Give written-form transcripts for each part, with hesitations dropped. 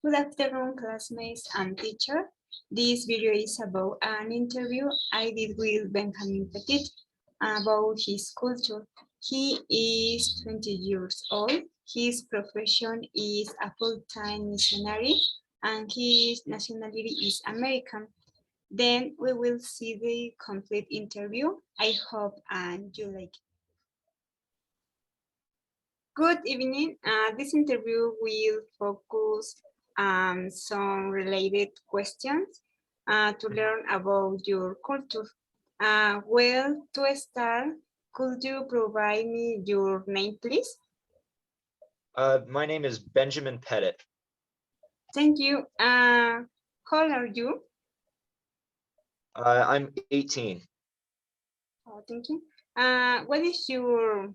Good afternoon, classmates and teacher. This video is about an interview I did with Benjamin Petit about his culture. He is 20 years old. His profession is a full-time missionary and his nationality is American. Then we will see the complete interview. I hope and you like it. Good evening. This interview will focus on some related questions to learn about your culture. Well, to start, could you provide me your name, please? My name is Benjamin Pettit. Thank you. How old are you? I'm 18. Oh, thank you. What is your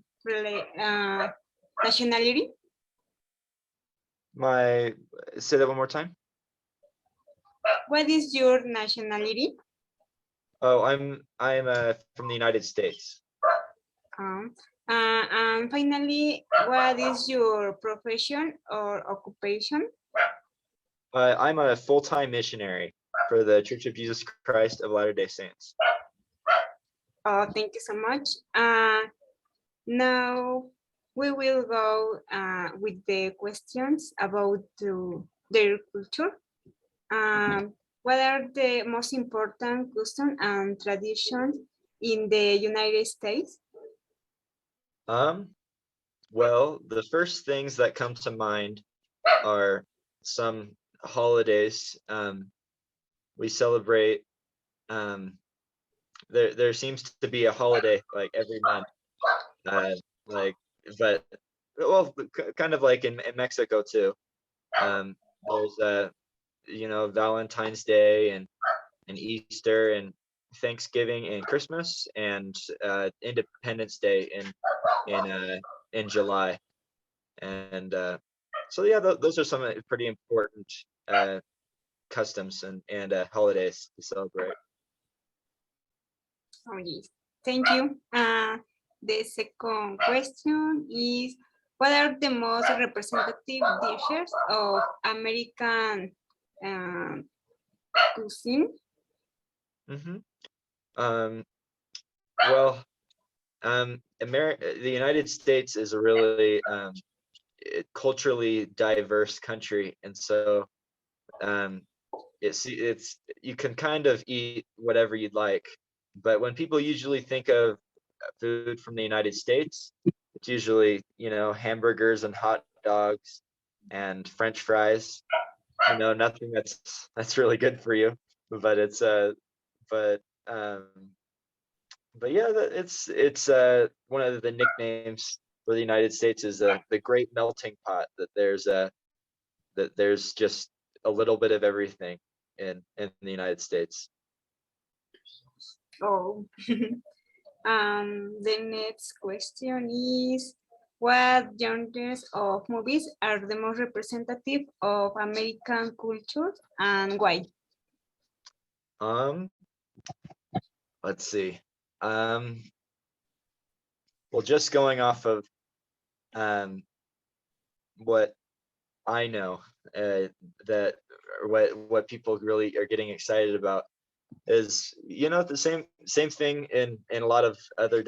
nationality? Say that one more time. What is your nationality? Oh, I'm from the United States. And finally, what is your profession or occupation? I'm a full-time missionary for the Church of Jesus Christ of Latter-day Saints. Oh, thank you so much. Now we will go with the questions about their culture. What are the most important customs and traditions in the United States? Well, the first things that come to mind are some holidays. We celebrate. There seems to be a holiday like every month. Kind of like in Mexico too. There's Valentine's Day and Easter and Thanksgiving and Christmas and Independence Day in July. And so yeah, those are some pretty important customs and holidays to celebrate. Oh, yes. Thank you. The second question is, what are the most representative dishes of American cuisine? The United States is a really culturally diverse country, and so it's you can kind of eat whatever you'd like. But when people usually think of food from the United States, it's usually, hamburgers and hot dogs and French fries. Nothing that's really good for you, but it's but yeah, it's one of the nicknames for the United States is the Great Melting Pot. That there's just a little bit of everything in the United States. Oh. The next question is, what genres of movies are the most representative of American culture and why? Let's see. Well, just going off of what I know, that what people really are getting excited about is the same thing in a lot of other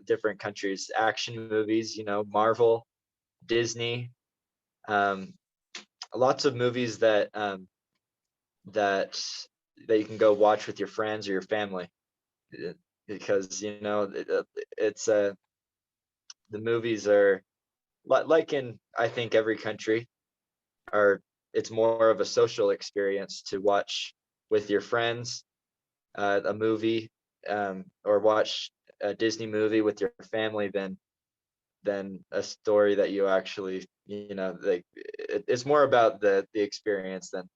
different countries. Action movies, Marvel, Disney, lots of movies that that you can go watch with your friends or your family, because it's the movies are like in, I think, every country, it's more of a social experience to watch with your friends a movie, or watch a Disney movie with your family than a story that you actually, it's more about the experience than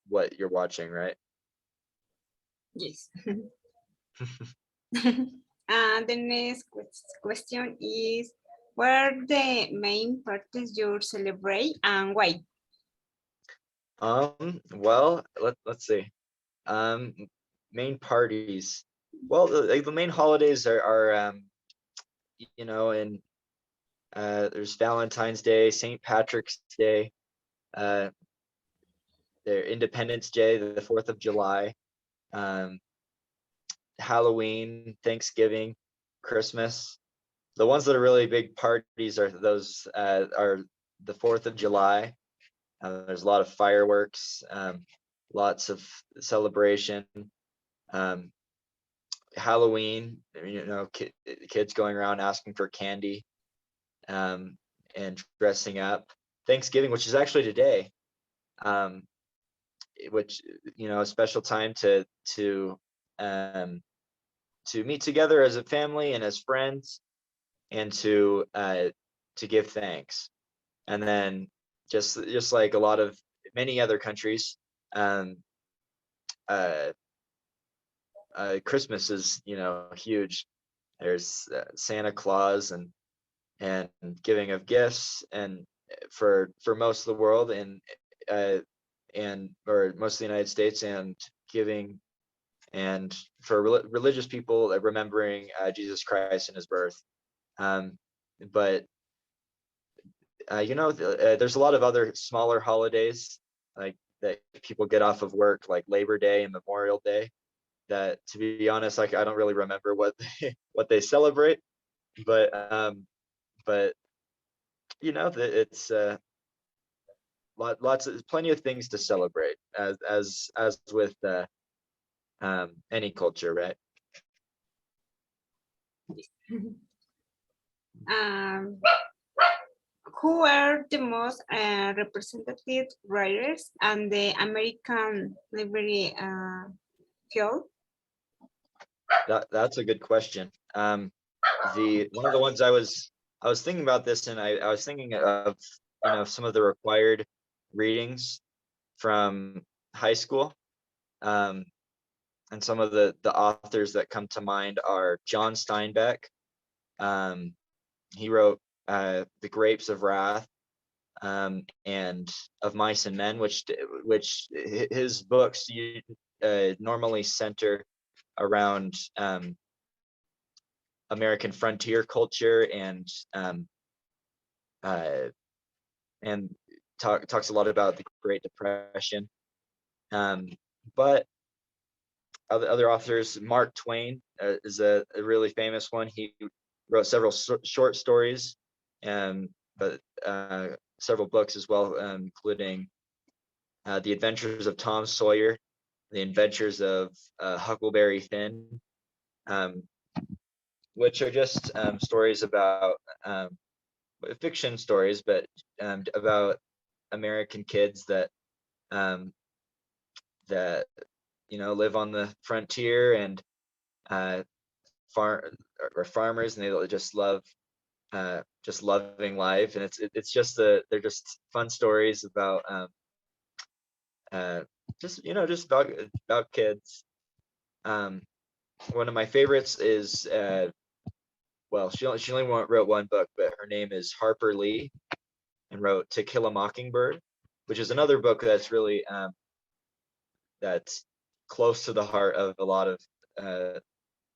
what you're watching, right? Yes. The next question is, what are the main parties you celebrate and why? Well, let's see. Main parties. Well, the main holidays are in There's Valentine's Day, St. Patrick's Day, their Independence Day, the 4th of July, um, Halloween, Thanksgiving, Christmas. The ones that are really big parties are those are the 4th of July. There's a lot of fireworks, lots of celebration. Halloween, kids going around asking for candy, and dressing up. Thanksgiving, which is actually today, which a special time to meet together as a family and as friends, and to give thanks. And then just like a lot of many other countries, um, uh, Christmas is huge. There's Santa Claus and giving of gifts, and for most of the world, or most of the United States, and giving, and for religious people, remembering Jesus Christ and his birth. But there's a lot of other smaller holidays, like that people get off of work, like Labor Day and Memorial Day, that, to be honest, like I don't really remember what what they celebrate, but but it's lots of plenty of things to celebrate, as with any culture, right? Um, who are the most representative writers and the American library field? That's a good question. The one of the ones I was thinking about this, and I was thinking of some of the required readings from high school, and some of the authors that come to mind are John Steinbeck. He wrote The Grapes of Wrath, and Of Mice and Men, which his books normally center around American frontier culture, uh, and talks a lot about the Great Depression. But other authors, Mark Twain is a really famous one. He wrote several short stories, but several books as well, including The Adventures of Tom Sawyer, The Adventures of Huckleberry Finn, which are just stories about fiction stories, but about American kids that that live on the frontier, and farm or farmers, and they just love just loving life. And it's just they're just fun stories about just about kids. One of my favorites is well, she only wrote one book, but her name is Harper Lee, and wrote To Kill a Mockingbird, which is another book that's really that's close to the heart of a lot of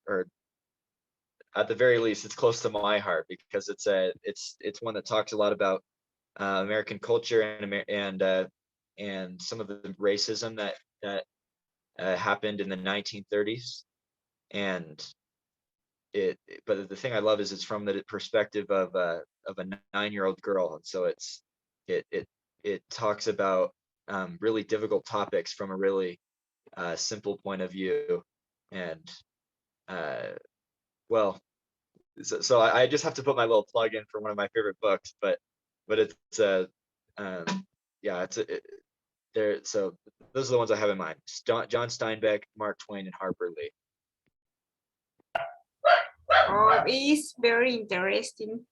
or at the very least, it's close to my heart, because it's one that talks a lot about American culture, and some of the racism that happened in the 1930s. And but the thing I love is it's from the perspective of a 9-year-old girl, and so it talks about really difficult topics from a really simple point of view. And well, so I just have to put my little plug in for one of my favorite books, but it's yeah, there. So those are the ones I have in mind: John Steinbeck, Mark Twain, and Harper Lee. Oh, it's very interesting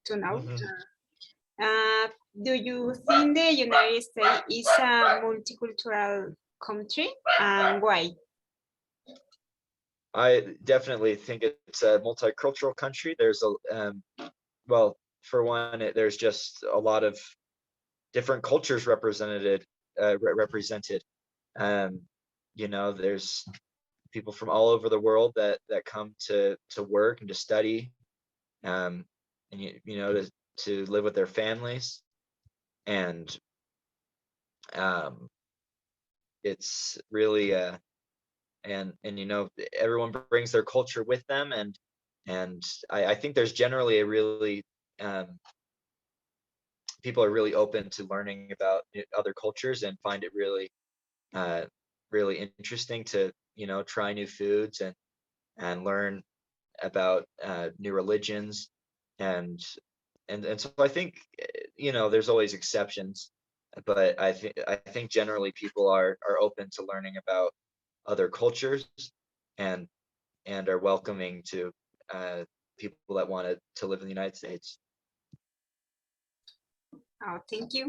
to know. Mm-hmm. Do you think the United States is a multicultural country, and why? I definitely think it's a multicultural country. There's well, for one, there's just a lot of different cultures represented. Represented. There's people from all over the world that come to work and to study, and to live with their families, and it's really and you know, everyone brings their culture with them, and I think there's generally a really people are really open to learning about other cultures and find it really uh, really interesting to, you know, try new foods and learn about new religions, and and so I think you know, there's always exceptions, but I think generally people are open to learning about other cultures, and are welcoming to people that want to live in the United States. Oh, thank you.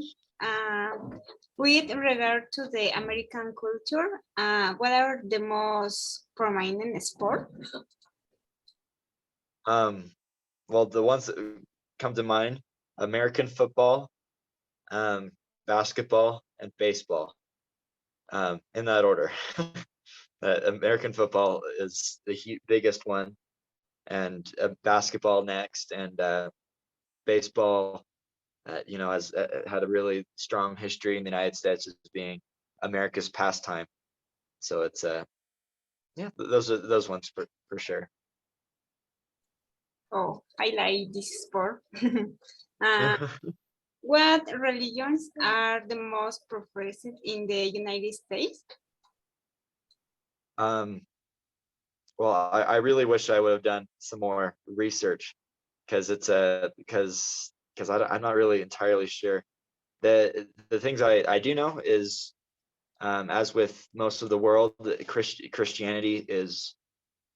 With regard to the American culture, what are the most prominent sport? Well, the ones that come to mind: American football, um, basketball, and baseball, in that order. American football is the biggest one, and basketball next, and baseball, you know, has had a really strong history in the United States as being America's pastime. So it's yeah, those are those ones for sure. Oh, I like this sport. uh, what religions are the most professed in the United States? um, well, I really wish I would have done some more research, because it's because I'm not really entirely sure. The things I do know is, as with most of the world, Christianity is,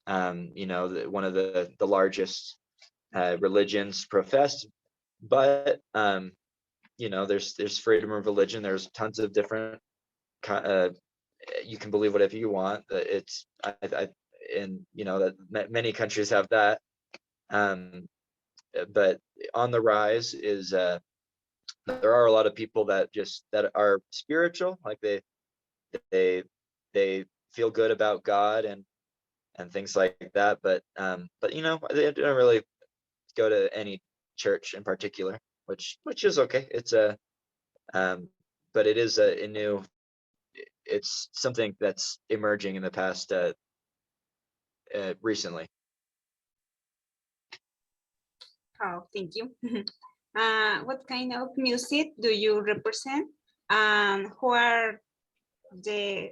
you know, one of the largest religions professed, but you know, there's freedom of religion. There's tons of different you can believe whatever you want. It's and you know that many countries have that, um, but on the rise is there are a lot of people that are spiritual, like they they feel good about God and things like that, but you know, they don't really go to any church in particular, which is okay. It's a um, but it is a new, it's something that's emerging in the past recently. Oh, thank you. What kind of music do you represent? Who are the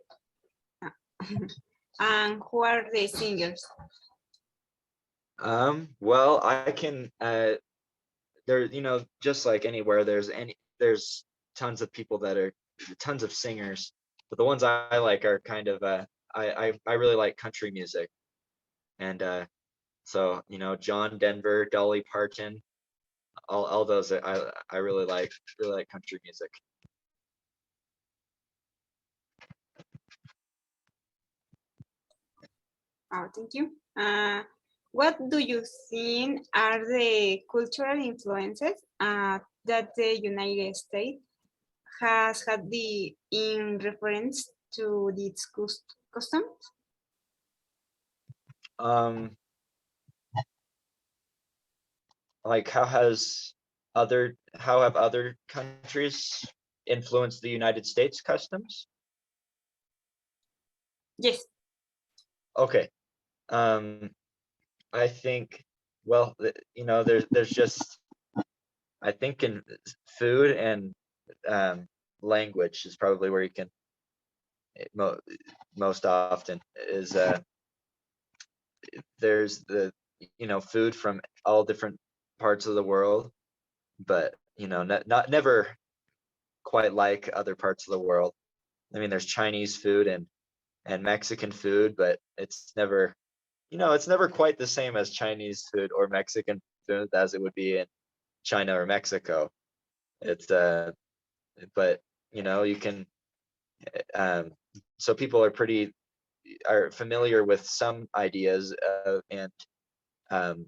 and who are the singers? Well, I can there, you know, just like anywhere, there's tons of people that are tons of singers, but the ones I like are kind of I really like country music, and so you know, John Denver, Dolly Parton, all those I really like country music. Oh, thank you. What do you think are the cultural influences that the United States has had in reference to its customs? Um, like how have other countries influenced the United States customs? Yes. Okay. Um, I think, well, you know, there's just, I think in food and language is probably where you can mo most often is there's the, you know, food from all different parts of the world, but you know, not never quite like other parts of the world. I mean, there's Chinese food and Mexican food, but it's never, you know, it's never quite the same as Chinese food or Mexican food as it would be in China or Mexico. It's but you know, you can um, so people are familiar with some ideas and um,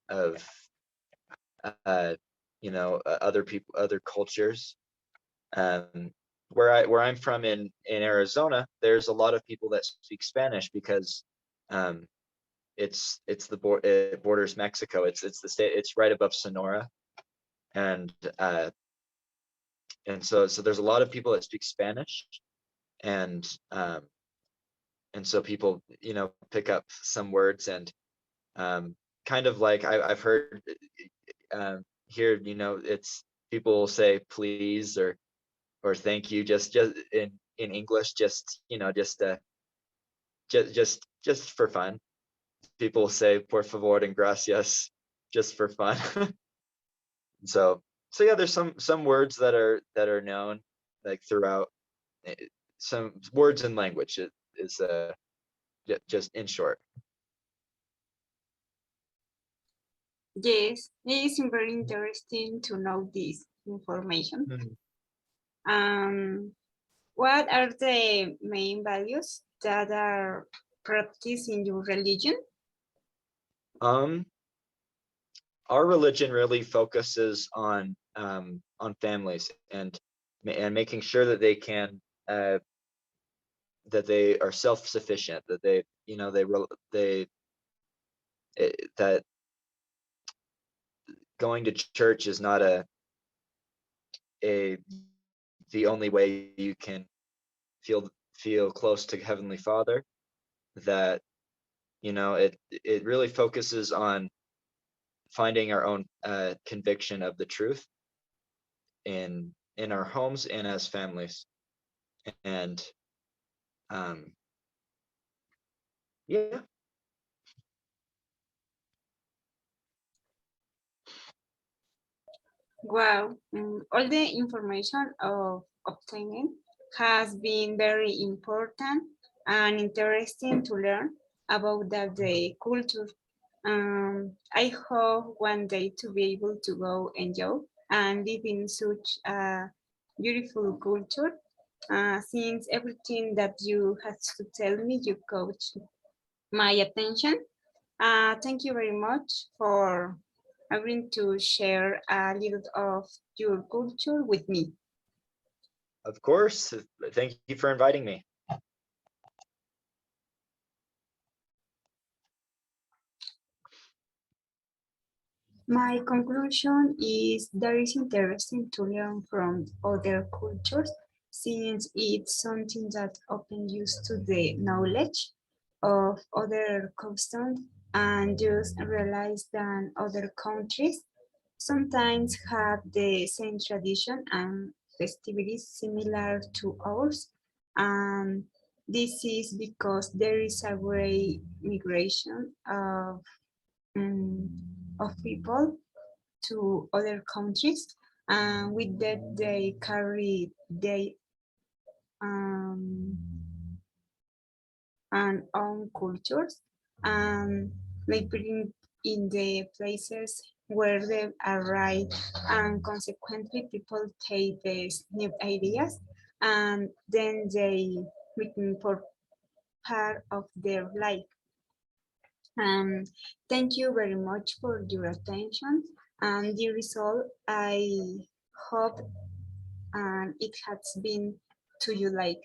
of uh, you know, other cultures. Um, where I'm from in Arizona, there's a lot of people that speak Spanish because um, it borders Mexico. It's the state. It's right above Sonora, and so there's a lot of people that speak Spanish, and so people, you know, pick up some words, and kind of like I've heard here, you know, it's people will say please or thank you just in English, just, you know, just for fun. People say por favor and gracias just for fun. So yeah, there's some words that are known like throughout, some words in language is just in short. Yes, it is very interesting to know this information. What are the main values that are practiced in your religion? Our religion really focuses on families and making sure that they can that they are self-sufficient, that they, you know, that going to church is not the only way you can feel close to Heavenly Father. That, you know, it really focuses on finding our own conviction of the truth in our homes and as families. And yeah. Wow, all the information of obtaining has been very important and interesting to learn about the culture. I hope one day to be able to go enjoy and live in such a beautiful culture. Since everything that you had to tell me, you caught my attention. Thank you very much for agreeing to share a little of your culture with me. Of course. Thank you for inviting me. My conclusion is that it's interesting to learn from other cultures since it's something that opens you to the knowledge of other customs and just realize that other countries sometimes have the same tradition and festivities similar to ours. And this is because there is a great migration um, of people to other countries, and with that they carry their um, and own cultures, and they bring in the places where they arrive, and consequently people take these new ideas and then they become for part of their life. Thank you very much for your attention. And the result, I hope it has been to you like